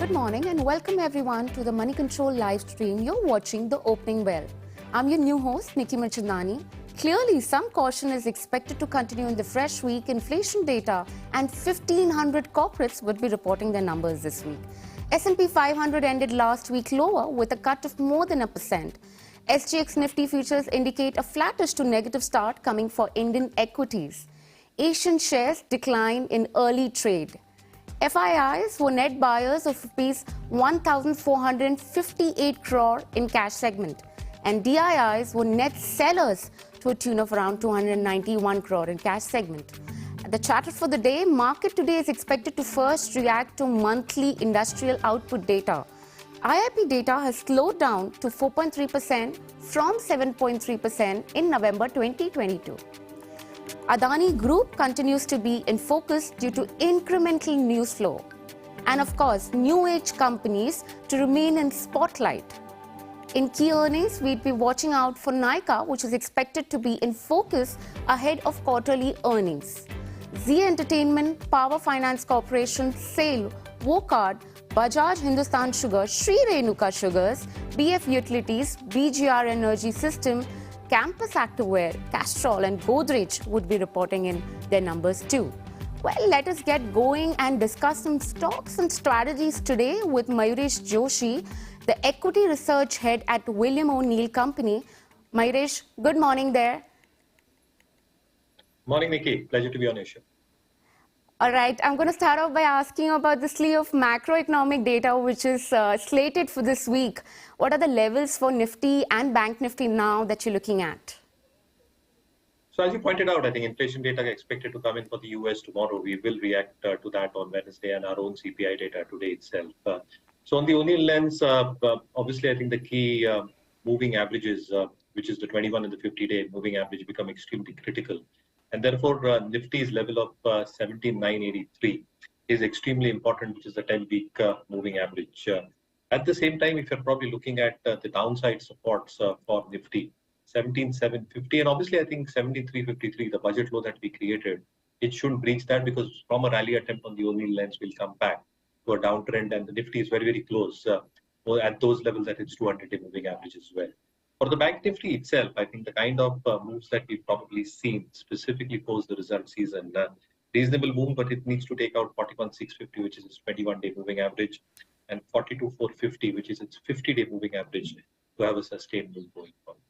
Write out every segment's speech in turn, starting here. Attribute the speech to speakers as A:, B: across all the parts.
A: good morning and welcome everyone to the Moneycontrol live stream. You're watching the opening bell. I'm your new host, Nickey Mirchandani. Clearly, some caution is expected to continue in the fresh week inflation data, and 1,500 corporates would be reporting their numbers this week. S&P 500 ended last week lower with a cut of more than 1%. SGX Nifty futures indicate a flattish to negative start coming for Indian equities. Asian shares decline in early trade. FIIs were net buyers of rupees 1,458 crore in cash segment, and DIIs were net sellers to a tune of around 291 crore in cash segment. The chatter for the day, market today is expected to first react to monthly industrial output data. IIP data has slowed down to 4.3% from 7.3% in November 2022. Adani Group continues to be in focus due to incremental news flow. And of course, new age companies to remain in spotlight. In key earnings, we'd be watching out for Nykaa, which is expected to be in focus ahead of quarterly earnings. Zee Entertainment, Power Finance Corporation, SAIL, Wocard, Bajaj Hindustan Sugar, Sri Renuka Sugars, BF Utilities, BGR Energy System, Campus Activewear, Castrol and Godrej would be reporting in their numbers too. Well, let us get going and discuss some stocks and strategies today with Mayuresh Joshi, the equity research head at William O'Neill Company. Mayuresh, good morning there.
B: Morning, Nickey. Pleasure to be on your show.
A: All right, I'm going to start off by asking about the slew of macroeconomic data which is slated for this week. What are the levels for Nifty and Bank Nifty now that you're looking at?
B: So as you pointed out, I think inflation data is expected to come in for the US tomorrow. We will react to that on Wednesday and our own CPI data today itself. So on the O'Neill lens, obviously I think the key moving averages, which is the 21 and the 50-day moving average, become extremely critical. And therefore, Nifty's level of 17,983 is extremely important, which is the 10-week moving average. At the same time, if you're probably looking at the downside supports for Nifty, 17,750, and obviously I think 17,353, the budget low that we created, it shouldn't breach that because from a rally attempt on the O'Neill lens, we'll come back to a downtrend, and the Nifty is very, very close at those levels at its 200-day moving average as well. For the Bank Nifty itself, I think the kind of moves that we've probably seen specifically post the result season, reasonable move, but it needs to take out 41,650, which is its 21-day moving average, and 42,450, which is its 50-day moving average, to have a sustained move going forward.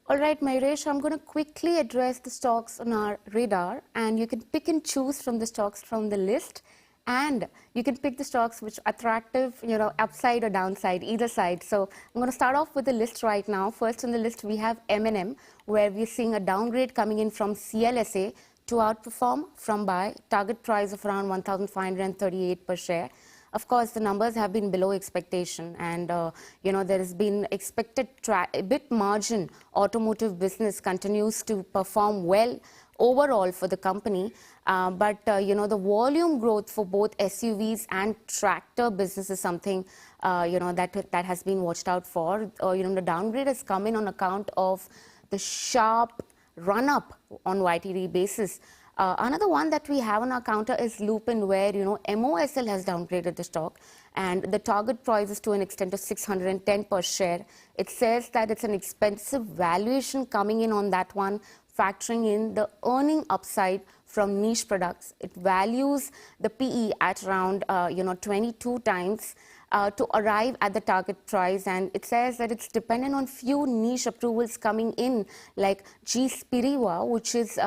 A: All right, Mayuresh, I'm going to quickly address the stocks on our radar, and you can pick and choose from the stocks from the list. And you can pick the stocks which are attractive, upside or downside, either side. So I'm going to start off with the list right now. First on the list, we have M&M, where we're seeing a downgrade coming in from CLSA to outperform from buy, target price of around 1,538 per share. Of course, the numbers have been below expectation, and there has been expected EBIT margin. Automotive business continues to perform well overall for the company, but the volume growth for both SUVs and tractor business is something that has been watched out for. The downgrade has come in on account of the sharp run-up on YTD basis. Another one that we have on our counter is Lupin, where MOSL has downgraded the stock, and the target price is to an extent of 610 per share. It says that it's an expensive valuation coming in on that one, factoring in the earning upside from niche products. It values the PE at around 22 times to arrive at the target price, and it says that it's dependent on few niche approvals coming in, like G Spiriva, which is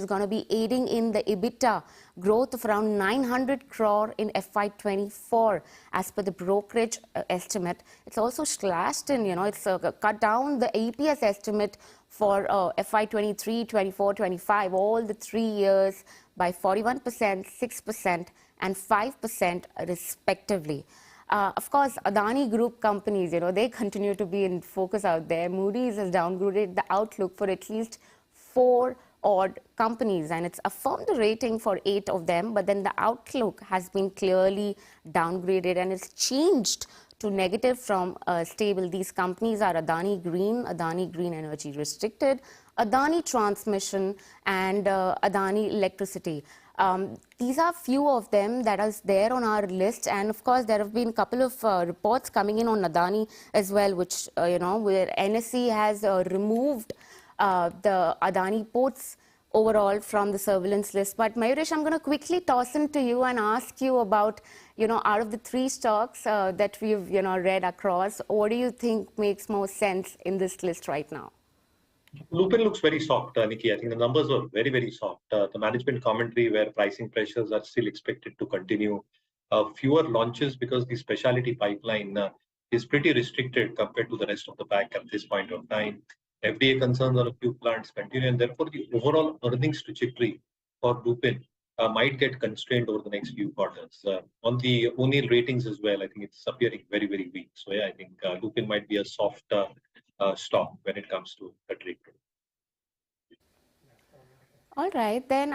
A: going to be aiding in the EBITDA growth of around 900 crore in FY24 as per the brokerage estimate. It's also slashed in, it's cut down the EPS estimate for FY23, 24, 25, all the 3 years by 41%, 6% and 5% respectively. Of course, Adani Group companies, they continue to be in focus out there. Moody's has downgraded the outlook for at least 4 odd companies, and it's affirmed the rating for 8 of them, but then the outlook has been clearly downgraded and it's changed to negative from stable. These companies are Adani Green Energy Restricted, Adani Transmission and Adani Electricity. These are few of them that is there on our list, and of course there have been a couple of reports coming in on Adani as well, which where NSE has removed the Adani ports overall from the surveillance list. But Mayuresh, I'm going to quickly toss into you and ask you about, out of the three stocks that we've, read across, what do you think makes more sense in this list right now?
B: Lupin looks very soft, Nickey. I think the numbers are very, very soft. The management commentary where pricing pressures are still expected to continue. Fewer launches because the specialty pipeline is pretty restricted compared to the rest of the pack at this point of time. FDA concerns on a few plants continue, and therefore the overall earnings trajectory for Lupin might get constrained over the next few quarters. On the O'Neill ratings as well, I think it's appearing very, very weak. So yeah, I think Lupin might be a soft stock when it comes to the trade.
A: All right, then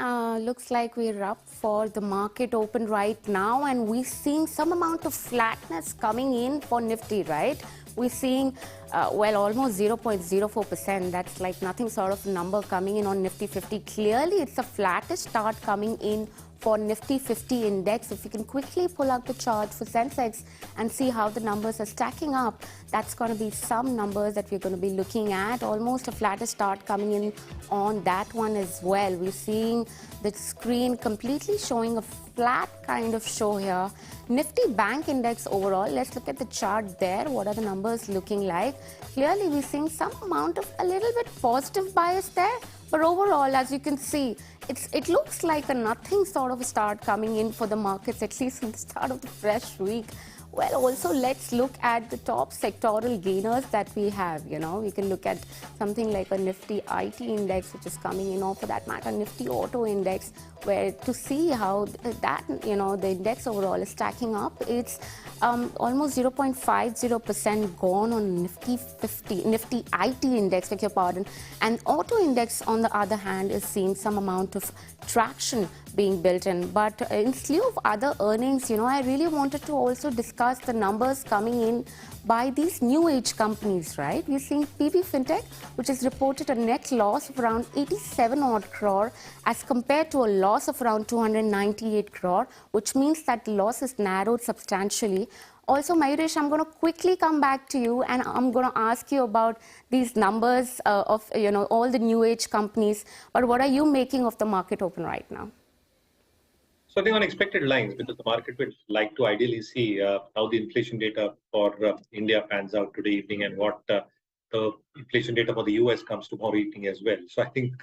A: looks like we're up for the market open right now, and we're seeing some amount of flatness coming in for Nifty, right? We're seeing, almost 0.04%. That's like nothing sort of number coming in on Nifty 50. Clearly, it's a flattish start coming in for Nifty 50 index. If you can quickly pull out the chart for Sensex and see how the numbers are stacking up, that's going to be some numbers that we're going to be looking at. Almost a flattish start coming in on that one as well. We're seeing the screen completely showing a flat kind of show here. Nifty Bank Index overall, let's look at the chart there. What are the numbers looking like? Clearly, we're seeing some amount of a little bit positive bias there. But overall, as you can see, it looks like a nothing sort of a start coming in for the markets, at least in the start of the fresh week. Well, also let's look at the top sectoral gainers that we have. We can look at something like a Nifty IT index, which is coming in, or for that matter, Nifty Auto index, where to see how that, the index overall is stacking up. It's almost 0.50% gone on Nifty 50, Nifty IT index, beg your pardon. And Auto index, on the other hand, is seeing some amount of traction being built in. But in slew of other earnings, I really wanted to also discuss the numbers coming in by these new age companies, right? We're seeing PB Fintech, which has reported a net loss of around 87 odd crore as compared to a loss of around 298 crore, which means that the loss is narrowed substantially. Also, Mayuresh, I'm going to quickly come back to you and I'm going to ask you about these numbers of, all the new age companies. But what are you making of the market open right now?
B: So I think on expected lines, because the market would like to ideally see how the inflation data for India pans out today evening and what the inflation data for the US comes tomorrow evening as well. So I think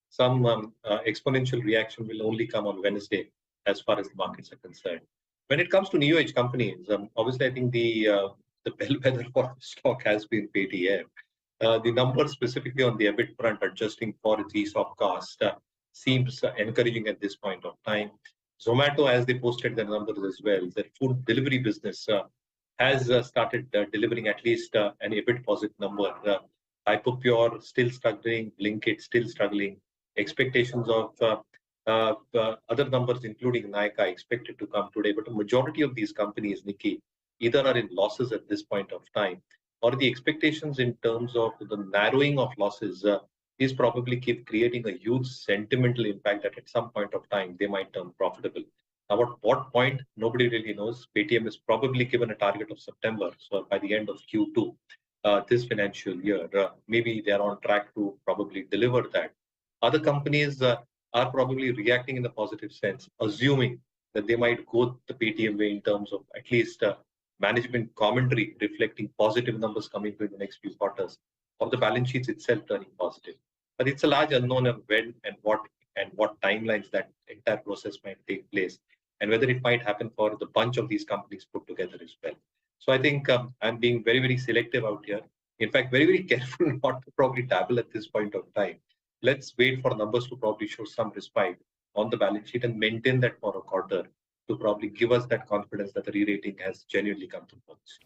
B: some exponential reaction will only come on Wednesday as far as the markets are concerned. When it comes to new age companies, obviously I think the bellwether for the stock has been Paytm. The numbers specifically on the EBIT front, adjusting for its ESOP cost, seems encouraging at this point of time. Zomato, as they posted their numbers as well, their food delivery business has started delivering at least an EBIT positive number. Hyperpure still struggling, Blinkit still struggling. Expectations of other numbers, including Nykaa, expected to come today. But the majority of these companies, Nickey, either are in losses at this point of time, or the expectations in terms of the narrowing of losses is probably keep creating a huge sentimental impact that at some point of time they might turn profitable. Now, at what point, nobody really knows. Paytm is probably given a target of September, so by the end of Q2 this financial year, maybe they are on track to probably deliver that. Other companies are probably reacting in a positive sense, assuming that they might go the Paytm way in terms of at least management commentary reflecting positive numbers coming through in the next few quarters, or the balance sheets itself turning positive. But it's a large unknown of when and what timelines that entire process might take place, and whether it might happen for the bunch of these companies put together as well. So I think I'm being very, very selective out here. In fact, very, very careful not to probably dabble at this point of time. Let's wait for numbers to probably show some respite on the balance sheet and maintain that for a quarter to probably give us that confidence that the re-rating has genuinely come to pass.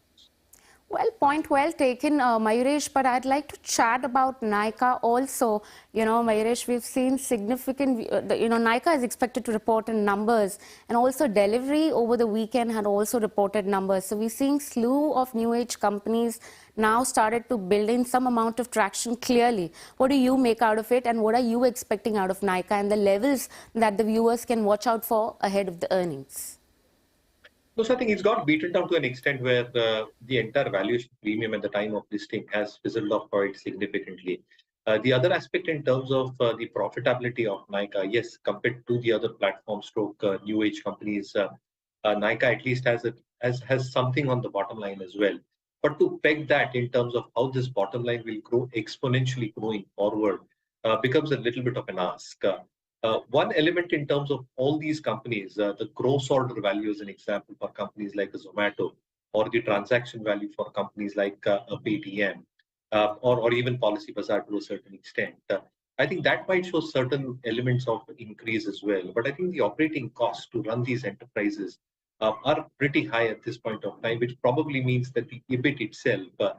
A: Well, point well taken, Mayuresh, but I'd like to chat about Nykaa also. Mayuresh, we've seen significant, Nykaa is expected to report in numbers, and also delivery over the weekend had also reported numbers. So we're seeing slew of new age companies now started to build in some amount of traction clearly. What do you make out of it, and what are you expecting out of Nykaa and the levels that the viewers can watch out for ahead of the earnings?
B: No, so I think it's got beaten down to an extent where the entire valuation premium at the time of listing has fizzled off quite significantly. The other aspect in terms of the profitability of Nykaa, yes, compared to the other platform stroke new age companies, Nykaa at least has something on the bottom line as well. But to peg that in terms of how this bottom line will grow exponentially going forward becomes a little bit of an ask. One element in terms of all these companies, the gross order value is an example for companies like a Zomato, or the transaction value for companies like a Paytm, or even Policy Bazaar to a certain extent. I think that might show certain elements of increase as well. But I think the operating costs to run these enterprises are pretty high at this point of time, which probably means that the EBIT itself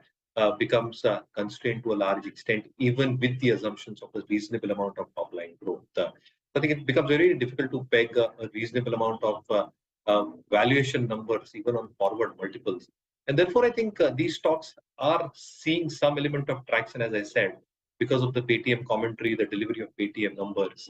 B: becomes constrained to a large extent, even with the assumptions of a reasonable amount of top line growth. I think it becomes very difficult to peg a reasonable amount of valuation numbers, even on forward multiples. And therefore, I think these stocks are seeing some element of traction, as I said, because of the Paytm commentary, the delivery of Paytm numbers,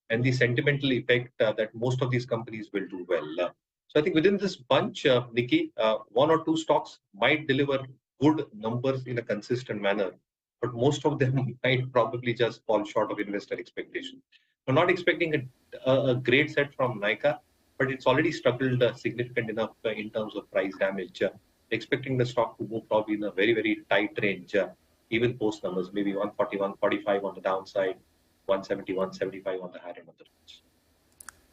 B: and the sentimental effect that most of these companies will do well. So I think within this bunch, Nickey, one or two stocks might deliver good numbers in a consistent manner, but most of them might probably just fall short of investor expectation. We're not expecting a great set from Nykaa, but it's already struggled significant enough in terms of price damage. Expecting the stock to move probably in a very, very tight range, even post numbers, maybe 140, 145 on the downside, 170, 175 on the higher end of the range.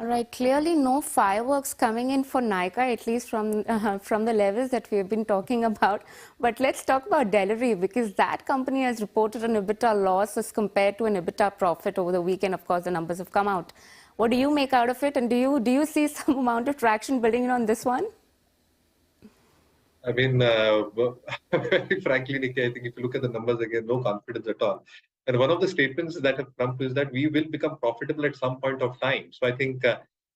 A: All right, clearly no fireworks coming in for Nykaa, at least from the levels that we have been talking about. But let's talk about delivery, because that company has reported an EBITDA loss as compared to an EBITDA profit over the weekend. Of course, the numbers have come out. What do you make out of it? And do you see some amount of traction building in on this one?
B: I mean, very frankly, Nickey, I think if you look at the numbers again, no confidence at all. And one of the statements that have come to is that we will become profitable at some point of time. So I think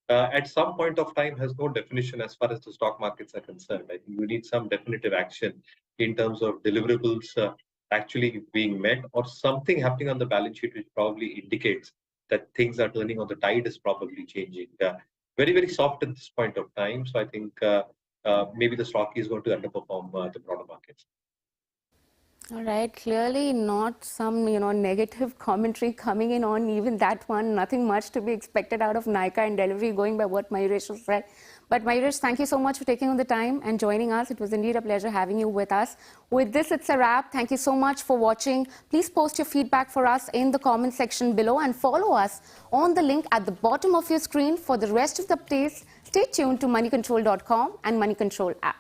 B: at some point of time has no definition as far as the stock markets are concerned. I think you need some definitive action in terms of deliverables actually being met, or something happening on the balance sheet which probably indicates that things are turning, or the tide is probably changing. Very, very soft at this point of time. So I think maybe the stock is going to underperform the broader markets.
A: All right, clearly not some, negative commentary coming in on even that one. Nothing much to be expected out of Nykaa and delivery, going by what Mayuresh said. But Mayuresh, thank you so much for taking on the time and joining us. It was indeed a pleasure having you with us. With this, it's a wrap. Thank you so much for watching. Please post your feedback for us in the comment section below, and follow us on the link at the bottom of your screen for the rest of the updates. Stay tuned to moneycontrol.com and Moneycontrol app.